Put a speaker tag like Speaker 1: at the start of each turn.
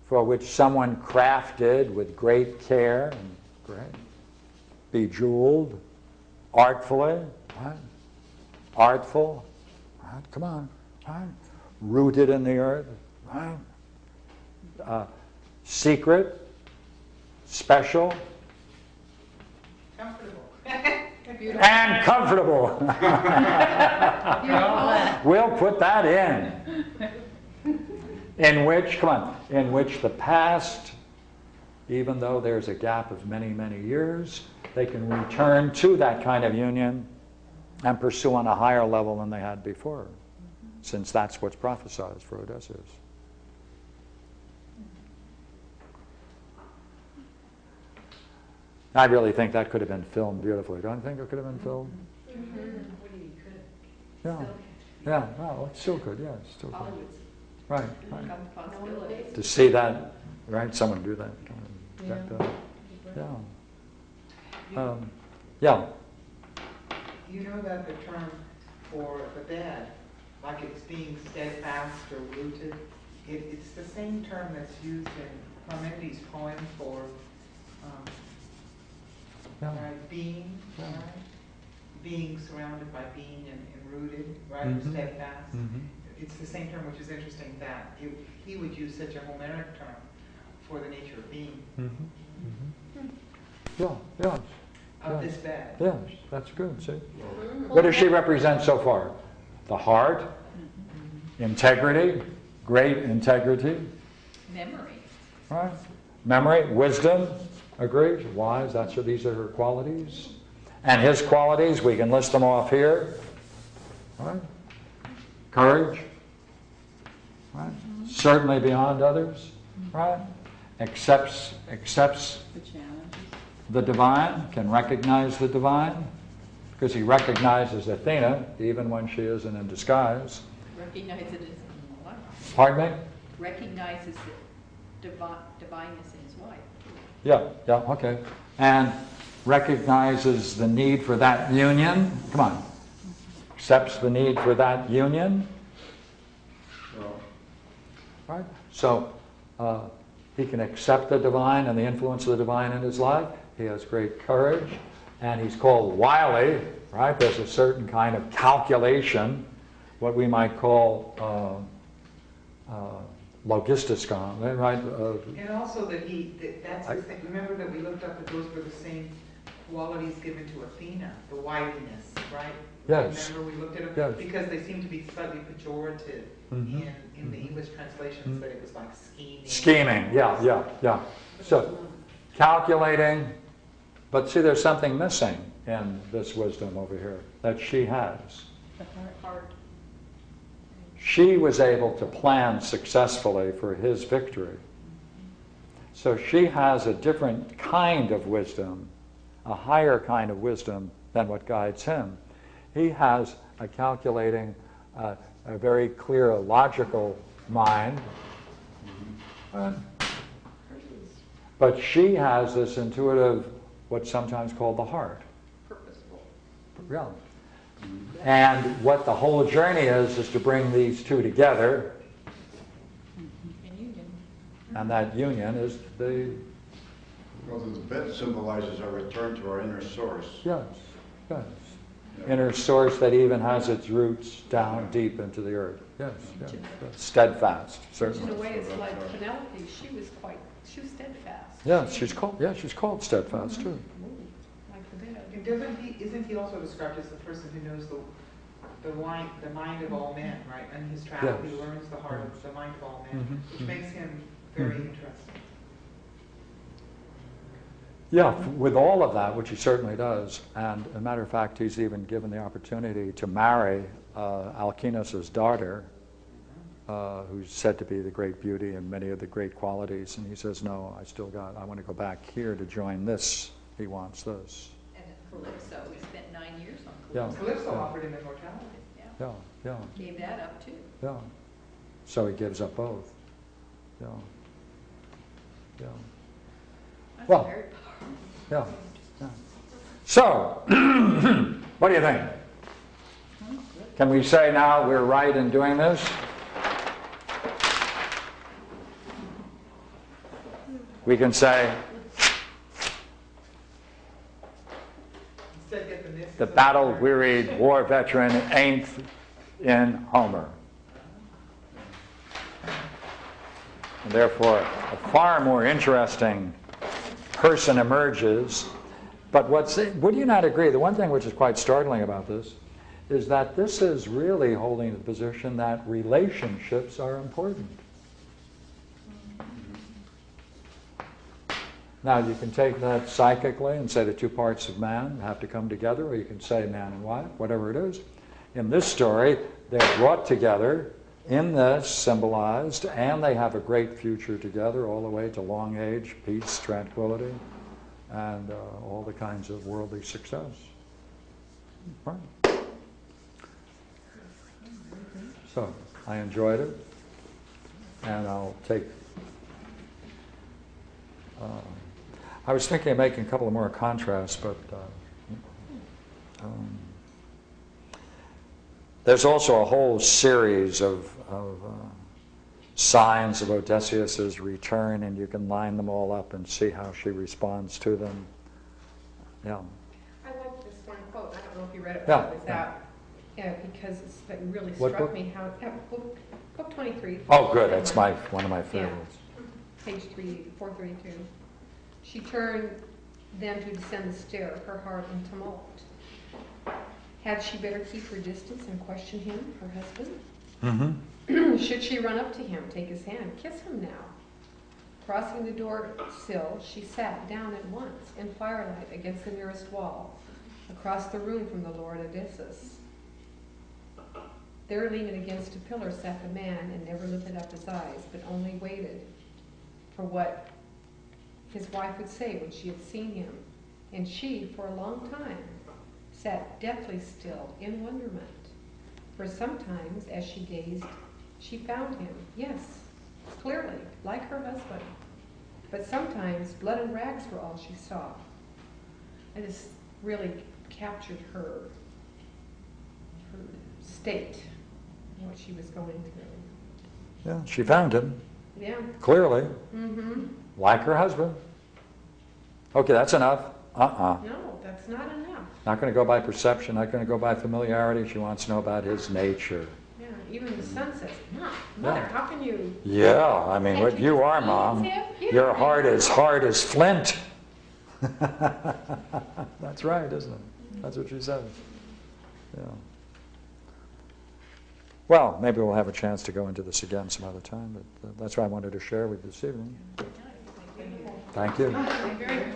Speaker 1: for which someone crafted with great care and great, bejeweled, artfully, right? Artful, right? Come on, right? Rooted in the earth, right? Secret, special,
Speaker 2: Comfortable.
Speaker 1: and comfortable. We'll put that in. In which, come on, in which the past, even though there's a gap of many, many years, they can return to that kind of union and pursue on a higher level than they had before, since that's what's prophesied for Odysseus. I really think that could have been filmed beautifully. Don't you think it could have been filmed? Yeah. Yeah, well, it still could, yeah, it still could. Right, right. To see that, right, someone do that. Yeah. Yeah.
Speaker 2: You know that the term for the bed, like it's being steadfast or rooted, it's the same term that's used in Parmenides' poem for right, being, right? Being surrounded by being and rooted, right, or steadfast. It's the same term, which is interesting that he would use such a Homeric term for the nature of being.
Speaker 1: Yeah, yeah.
Speaker 2: Of this bed.
Speaker 1: Yes, that's good, see? What does she represent so far? The heart, integrity, great integrity.
Speaker 3: Memory.
Speaker 1: Right? Memory, wisdom, agreed, wise, these are her qualities. And his qualities, we can list them off here. Right? Courage, right? Certainly beyond others, right? Accepts
Speaker 3: The challenges.
Speaker 1: the divine, can recognize the divine, because he recognizes Athena even when she isn't in disguise.
Speaker 3: Recognizes it as what?
Speaker 1: Pardon me?
Speaker 3: Recognizes the divineness in his wife.
Speaker 1: Yeah, yeah, okay. And recognizes the need for that union. Come on. Accepts the need for that union. Right? So he can accept the divine and the influence of the divine in his life. He has great courage. And he's called wily, right? There's a certain kind of calculation, what we might call logisticon, right?
Speaker 2: And also that that's the thing. Remember that we looked up that those were the same qualities given to Athena, the wiliness, right?
Speaker 1: Yes.
Speaker 2: Remember we looked at them?
Speaker 1: Yes.
Speaker 2: Because they seem to be slightly pejorative in the English translations, that it was like scheming.
Speaker 1: Scheming, yeah, yeah, yeah. So, calculating, but see there's something missing in this wisdom over here that she has.
Speaker 3: The heart.
Speaker 1: She was able to plan successfully for his victory. So she has a different kind of wisdom, a higher kind of wisdom than what guides him. He has a calculating, a very clear, logical mind. But she has this intuitive, what's sometimes called the heart.
Speaker 3: Purposeful.
Speaker 1: Yeah. And what the whole journey is to bring these two together.
Speaker 3: In union.
Speaker 1: And that union is the...
Speaker 4: Well, the bed symbolizes our return to our inner source.
Speaker 1: Yes, yes.
Speaker 4: Yeah.
Speaker 1: Inner source that even has its roots down deep into the earth. Yes, yes. Steadfast,
Speaker 5: In
Speaker 1: certainly.
Speaker 5: a way, it's like Penelope. She was steadfast.
Speaker 1: Yeah, she's called steadfast too.
Speaker 5: Like the bed.
Speaker 2: And isn't he also described as the person who knows the mind of all men, right? In his travel,
Speaker 1: Yes.
Speaker 2: he learns the heart of the mind of all men,
Speaker 1: Mhm,
Speaker 2: which
Speaker 1: mhm.
Speaker 2: makes him very interesting.
Speaker 1: Yeah, with all of that, which he certainly does, and as a matter of fact, he's even given the opportunity to marry Alcinous' daughter, who's said to be the great beauty and many of the great qualities, and he says, no, I want to go back here to join this. He wants this.
Speaker 3: And Calypso, we spent 9 years on
Speaker 1: Yeah.
Speaker 3: Calypso.
Speaker 2: Calypso
Speaker 1: Yeah.
Speaker 2: offered him immortality.
Speaker 3: Yeah.
Speaker 1: Yeah, yeah,
Speaker 3: Gave that up too.
Speaker 1: yeah. So he gives up both. Yeah, yeah.
Speaker 3: That's
Speaker 1: Well,
Speaker 3: very powerful.
Speaker 1: Yeah, yeah. So, what do you think? Can we say now we're right in doing this? We can say,
Speaker 2: Instead, get the misses
Speaker 1: the
Speaker 2: of
Speaker 1: battle-wearied war veteran ain't in Homer. And therefore, a far more interesting person emerges. But would you not agree, the one thing which is quite startling about this is that this is really holding the position that relationships are important. Now, you can take that psychically and say the two parts of man have to come together, or you can say man and wife, whatever it is. In this story, they're brought together, in this symbolized, and they have a great future together all the way to long age, peace, tranquility, and all the kinds of worldly success. Right. So, I enjoyed it, and I'll take... I was thinking of making a couple of more contrasts, but there's also a whole series of signs of Odysseus's return, and you can line them all up and see how she responds to them. Yeah.
Speaker 5: I like this one quote. I don't know if you read it
Speaker 1: Yeah,
Speaker 5: before it was out. Yeah, because it really
Speaker 1: What
Speaker 5: struck
Speaker 1: book?
Speaker 5: me how, book 23.
Speaker 1: Oh, good. That's one of my favorites.
Speaker 5: Page 432. She turned then to descend the stair, her heart in tumult. Had she better keep her distance and question him, her husband?
Speaker 1: Mm-hmm.
Speaker 5: Should she run up to him, take his hand, kiss him now? Crossing the door sill, she sat down at once in firelight against the nearest wall, across the room from the Lord Odysseus. There, leaning against a pillar, sat the man, and never lifted up his eyes, but only waited for what his wife would say when she had seen him. And she, for a long time, sat deathly still in wonderment. For sometimes, as she gazed, she found him, yes, clearly, like her husband. But sometimes blood and rags were all she saw. And this really captured her state, what she was going through.
Speaker 1: Yeah, she found him,
Speaker 5: Yeah.
Speaker 1: clearly,
Speaker 5: Mm-hmm.
Speaker 1: like her husband. Okay, that's enough.
Speaker 5: No, that's not enough.
Speaker 1: Not going to go by perception, not going to go by familiarity. She wants to know about his nature.
Speaker 5: Yeah, even the son says, Mother,
Speaker 1: Yeah.
Speaker 5: how can you...
Speaker 1: Yeah, I mean, what you are, Mom.
Speaker 5: Yeah.
Speaker 1: Your heart is hard as flint. That's right, isn't it? That's what she says. Yeah. Well, maybe we'll have a chance to go into this again some other time, but that's what I wanted to share with you this evening. Thank you.
Speaker 5: Very